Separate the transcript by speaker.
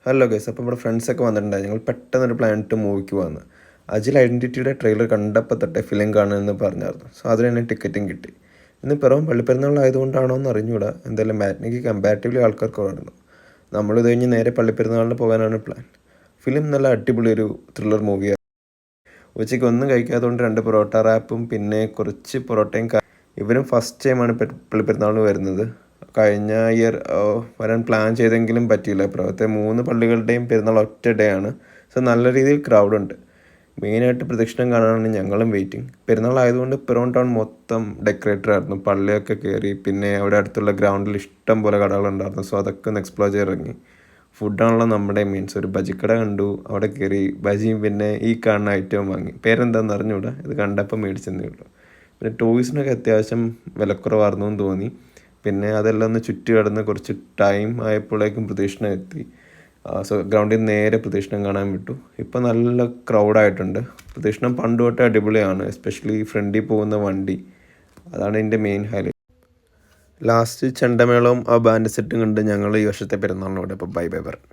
Speaker 1: Hello guys, അപ്പോൾ ഇവിടെ ഫ്രണ്ട്സൊക്കെ വന്നിട്ടുണ്ടായി. ഞങ്ങൾ പെട്ടെന്നൊരു പ്ലാൻ ഇട്ട് മൂവിക്ക് വന്നു. അജിൽ ഐഡൻറ്റിറ്റിയുടെ ട്രെയിലർ കണ്ടപ്പോൾ തൊട്ടേ ഫിലിം കാണുമെന്ന് പറഞ്ഞായിരുന്നു. സോ അതിന് തന്നെ ടിക്കറ്റും കിട്ടി. ഇന്ന് പിറവും പള്ളിപ്പെരുന്നാളായതുകൊണ്ടാണോ എന്ന് അറിഞ്ഞുകൂടാ. എന്തായാലും മാറ്റിനിക്ക് കമ്പാരിറ്റീവ്ലി ആൾക്കാർ കുറവായിരുന്നു. നമ്മളിത് കഴിഞ്ഞ് നേരെ പള്ളിപ്പെരുന്നാളിന് പോകാനാണ് പ്ലാൻ. ഫിലിം നല്ല അടിപൊളി ഒരു ത്രില്ലർ മൂവിയാണ്. ഉച്ചയ്ക്ക് ഒന്നും കഴിക്കാത്തതുകൊണ്ട് 2 പൊറോട്ട റാപ്പും പിന്നെ കുറച്ച് പൊറോട്ടയും. ഇവരും ഫസ്റ്റ് ടൈമാണ് പള്ളിപ്പെരുന്നാളിന് വരുന്നത്. കഴിഞ്ഞ ഇയർ വരാൻ പ്ലാൻ ചെയ്തെങ്കിലും പറ്റിയില്ല. ഇപ്രാവശ്യത്തെ 3 പള്ളികളുടെയും പെരുന്നാൾ ഒറ്റ ഡേ ആണ്. സോ നല്ല രീതിയിൽ ക്രൗഡുണ്ട്. മെയിനായിട്ട് പ്രദക്ഷിണം കാണാനാണ് ഞങ്ങളും വെയിറ്റിംഗ്. പെരുന്നാളായതുകൊണ്ട് പിറവം ടൗൺ മൊത്തം ഡെക്കറേറ്റഡ് ആയിരുന്നു. പള്ളിയൊക്കെ കയറി, പിന്നെ അവിടെ അടുത്തുള്ള ഗ്രൗണ്ടിൽ ഇഷ്ടം പോലെ കടകളുണ്ടായിരുന്നു. സോ അതൊക്കെ ഒന്ന് എക്സ്പ്ലോർ ചെയ്തിറങ്ങി. ഫുഡാണല്ലോ നമ്മുടെ മീൻസ്. ഒരു ബജിക്കട കണ്ടു, അവിടെ കയറി ബജിയും പിന്നെ ഈ കാണുന്ന ഐറ്റവും വാങ്ങി. പേരെന്താണെന്ന് അറിഞ്ഞുകൂടാ, ഇത് കണ്ടപ്പോൾ മേടിച്ചെന്നേ ഉള്ളൂ. പിന്നെ ടോയ്സിനൊക്കെ അത്യാവശ്യം വിലക്കുറവായിരുന്നു എന്ന് തോന്നി. പിന്നെ അതെല്ലാം ഒന്ന് ചുറ്റി കടന്ന് കുറച്ച് ടൈം ആയപ്പോഴേക്കും പ്രദക്ഷിണം എത്തി. സോ ഗ്രൗണ്ടിൽ നേരെ പ്രദക്ഷിണം കാണാൻ വിട്ടു. ഇപ്പം നല്ല ക്രൗഡായിട്ടുണ്ട്. പ്രദക്ഷിണം പണ്ട് തൊട്ടേ അടിപൊളിയാണ്, എസ്പെഷ്യലി ഫ്രണ്ടിൽ പോകുന്ന വണ്ടി. അതാണ് എൻ്റെ മെയിൻ ഹൈലൈറ്റ്. ലാസ്റ്റ് ചെണ്ടമേളവും ആ ബാൻഡ് സെറ്റും കണ്ട് ഞങ്ങൾ ഈ വർഷത്തെ പെരുന്നാളിനോട് ഇപ്പോൾ ബൈ ബൈ പറഞ്ഞു.